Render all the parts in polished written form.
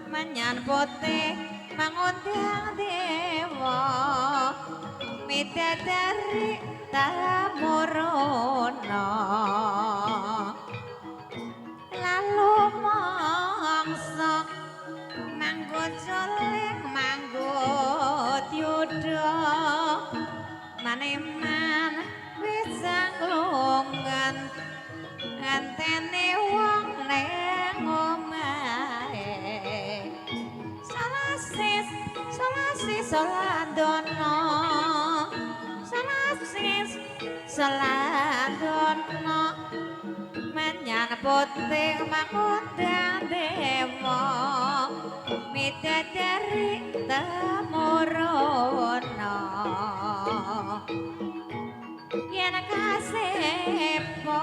Manyan putih mangundang dewa Bidadari tamuruna lalu mangsa manggo colek manggo yudha maneman wis nglongan ngantene wong neng omahe salasis saladono saladono menyan putih mangundang demo midadari temuruna yen kasepo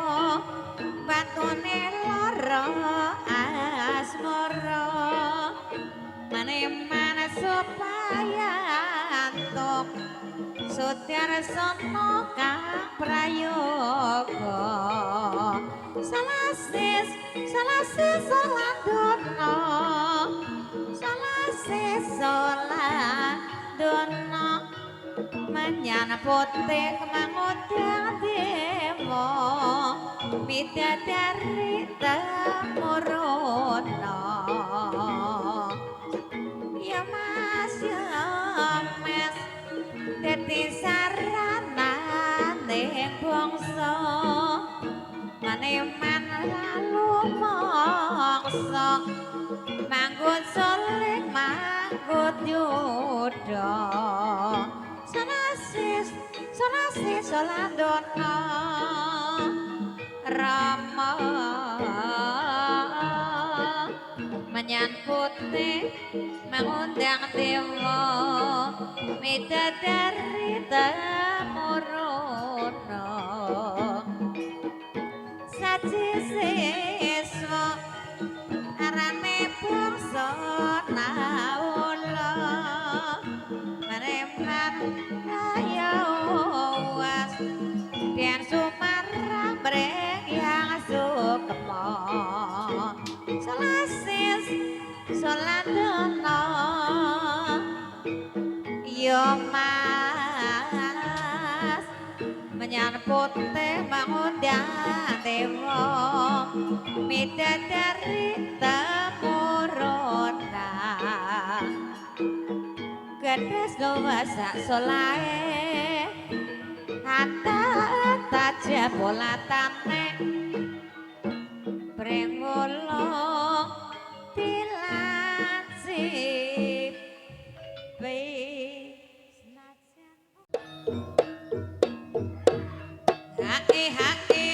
batune lara asmara maneman supaya antuk Sudarsana kang prayoga salasis saladono salasis saladono menyan putih mangundang demo bidadari temuruna ya mas dadi sarana ning bangsa maneman lalu mangsa manggon solik manggut yudha salasis saladono rama menyan putih mangundang dewa midadari temuruna sajisiswa arane bangsa naula mareman ayawas biar sumarang breng yang sukma salasis saladono yo mas menyan putih mangundang dewa midadari temuruna gedhes luwesak solae hatta taja bolatane brengulung dilansip senajan hae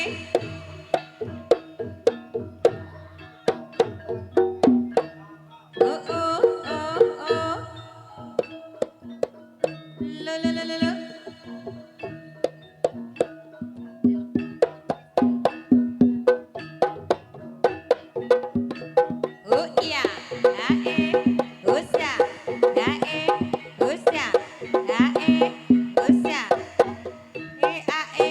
lo iya hae usya hae usya hae usya hae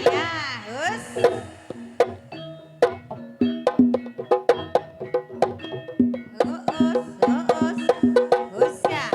ya us usya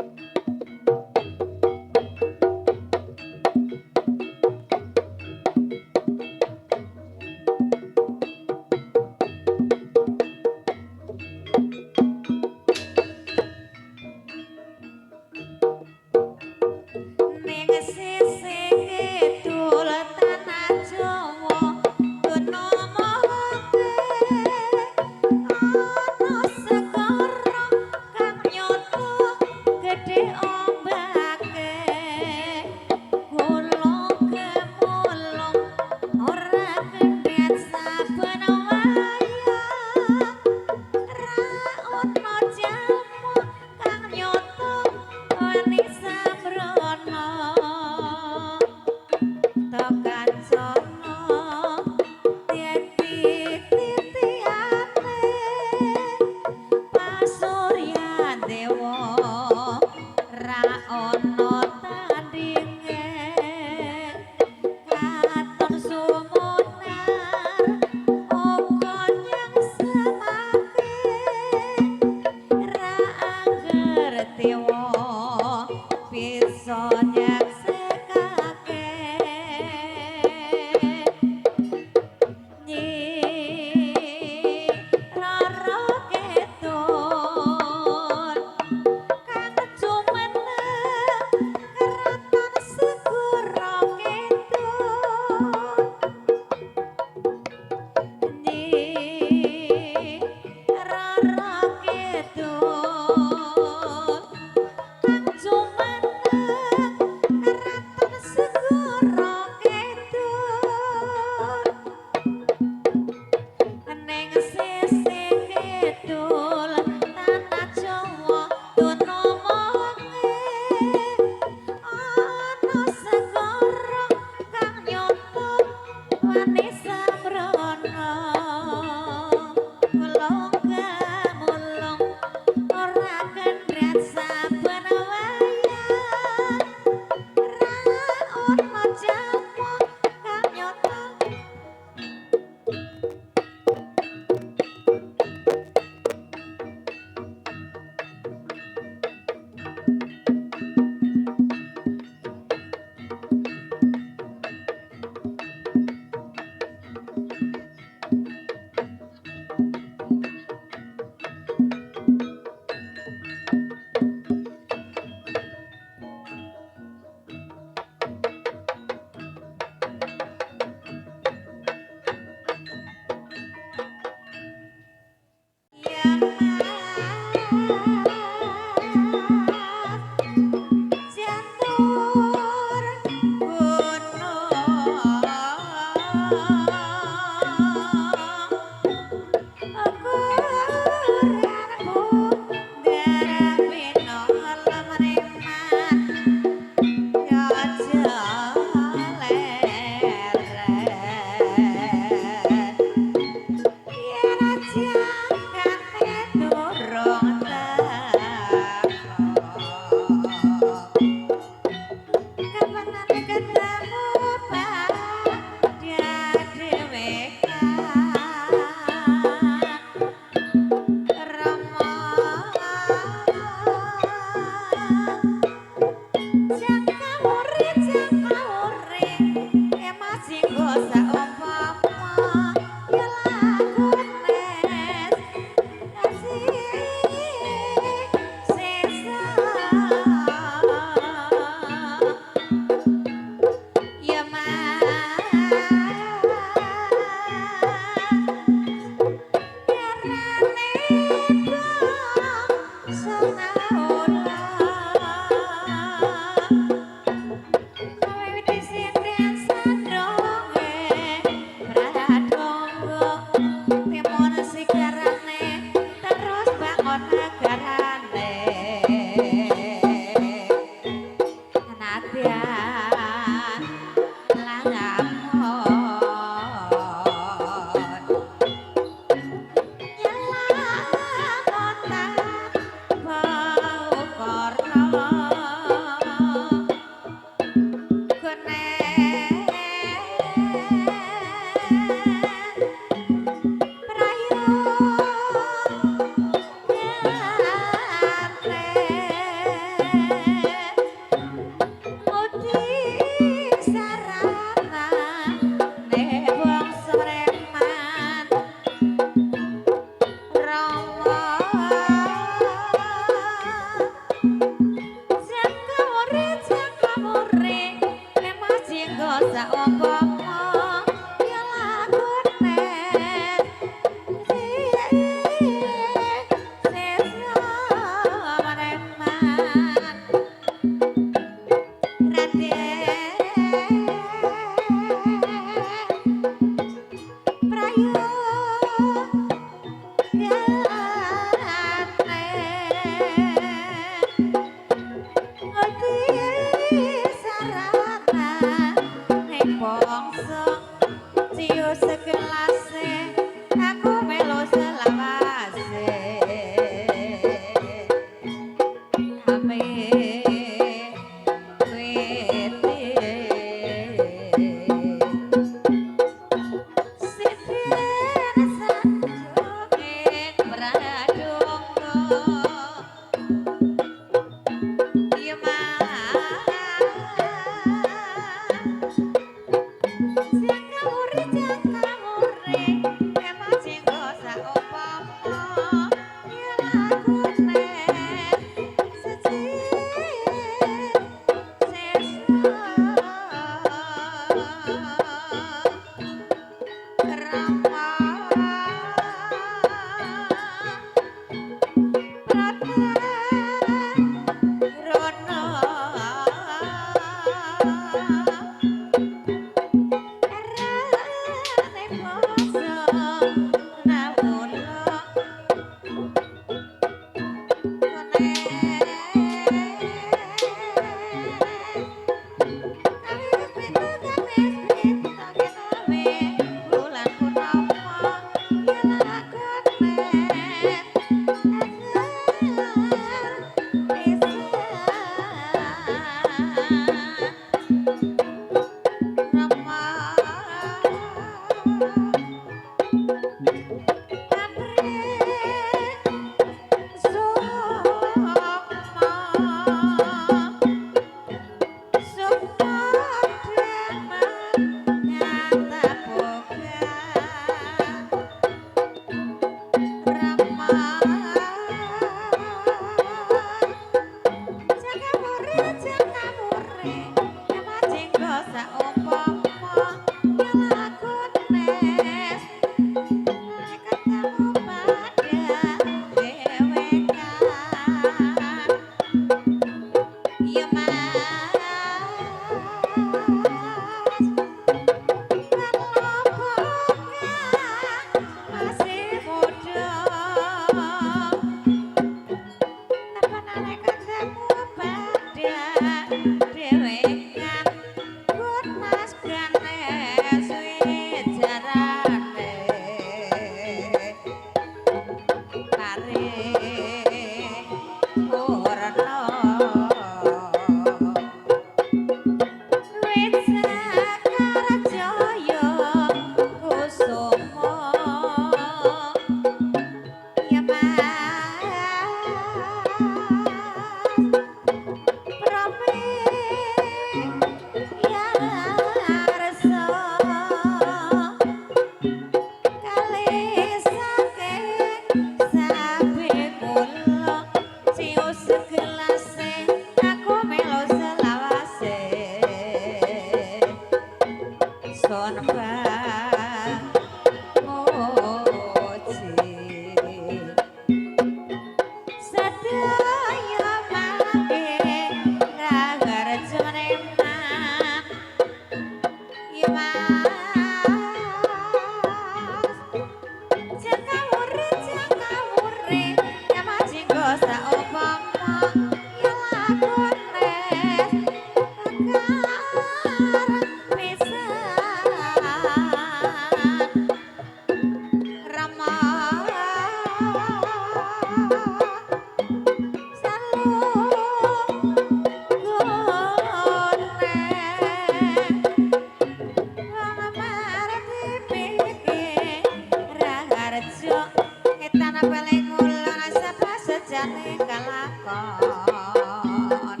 lakon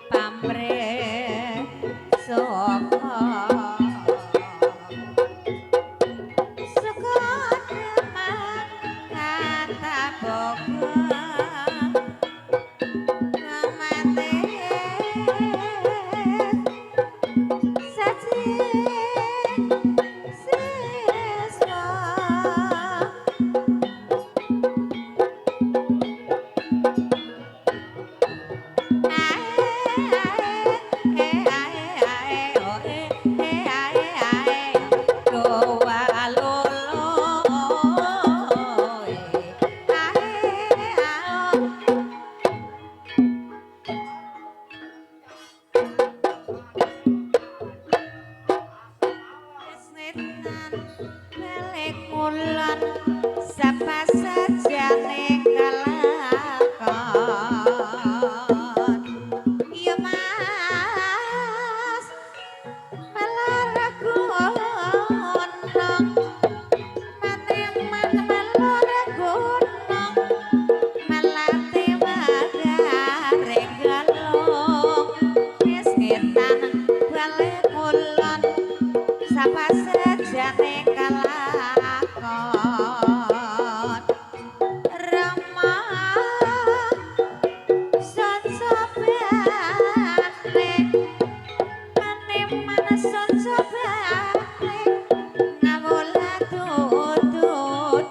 pamrih saka saka demak kata bogor mate saji siswa Sapa sajane kelakon ya mas malaragunong maneman malaragunong malate magare galung wis ngetan bale kulon sapa sajane kelakon Rama son sobane maneman son sobane ngawola dudu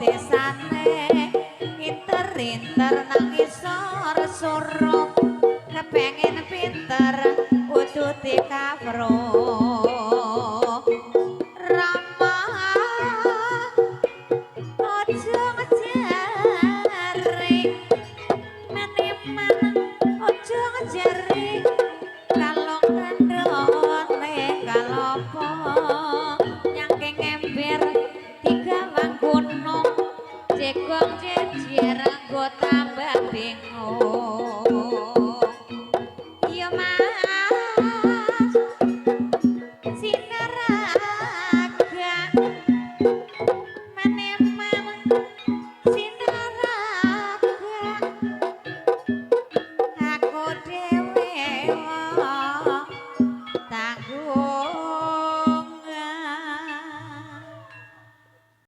desane inter-inter nang isor suruh kepengen pinter kudu dikawruh Rama ojo ngejari meneman ojo ngejari kalong kandone kalopo nyangking ember digawang gunung jegong jejer nggo tambah bingung iya mas sinaraga meneman sinaraga aku dhewe tanggungan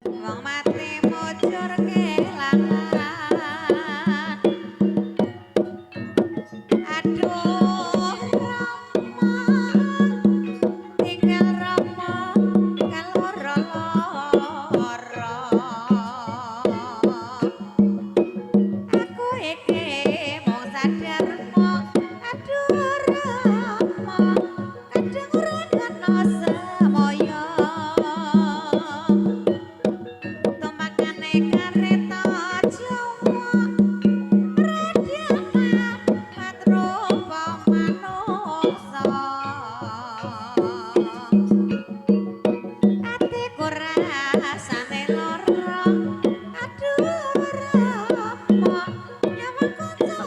wong mati mujur kelangan aduh Rama tinggal Rama kaloro-loro aku iki mung sadar mong aduh Rama kadang urun semoyo tumakane kareta Jawa radana patrupa manungsa atiku rasane lara aduh Rama nyawa kanca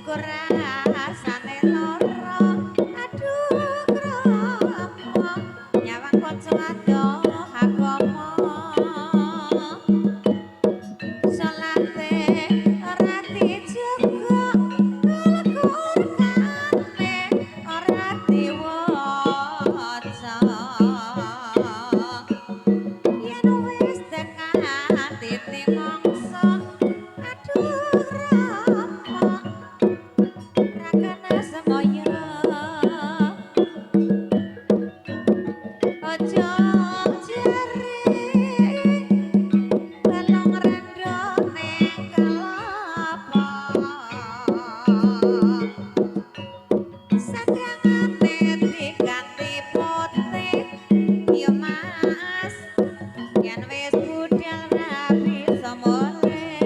rasane lara aduh krama nyawang kanca adoh agama salate ora dijaga Al-Qur'ane ora diwaca yen wis tekan titik mangsa aduh rama rakana semaya aja jare balong rendo ning kelapa sadyangane diganti putih ya mas yen wis budal rabi semoleh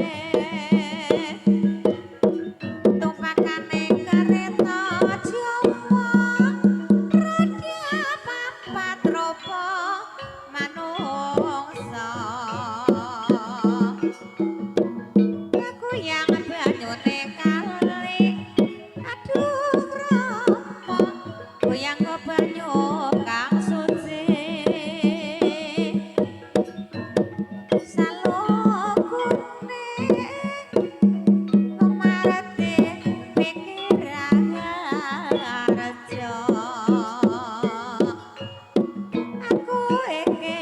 tumpakane kereta Jawa roda papat ropo manungsa aku yang banyune kali aduh rama goyang ke banyu kang suci salokune Kumarti pikiran rejo aku iki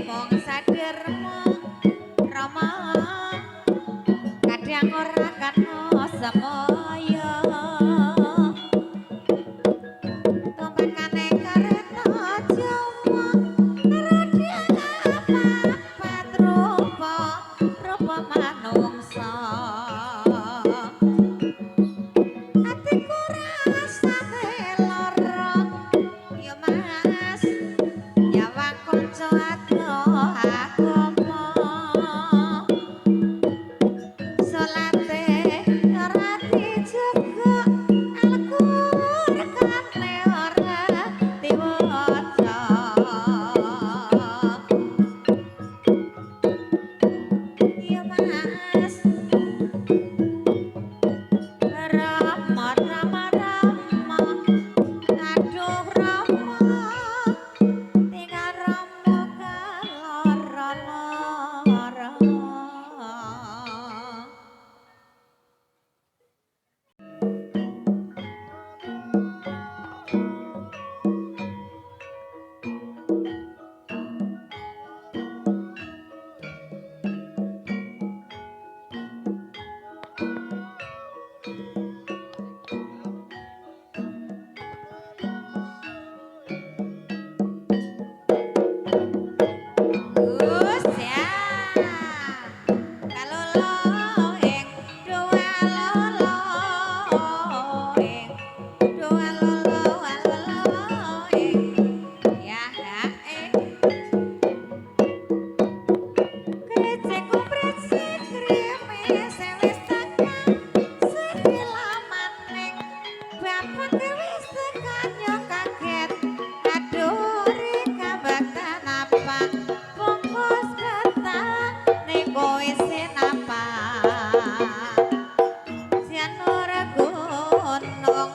mung saderma rama kadang ora kano semaya tumpakane kereta Jawa roda papat rupa rupa manungsa atiku rasane lara ya mas nyawang kanca adoh agama salate ora dijaga Al-Qur'ane ora diwaca ya mas Rama Rama Rama aduh Rama tinggal Rama kaloro-loro Gus ya kalolo ing dua lolo ing dua lolo ing ya ing kece kupret sikrime sewis tekan sekilaman ning bapak wis tekan yo kaget aduh rika baktan apa bungkus ketan niku isin apa sian ora gunung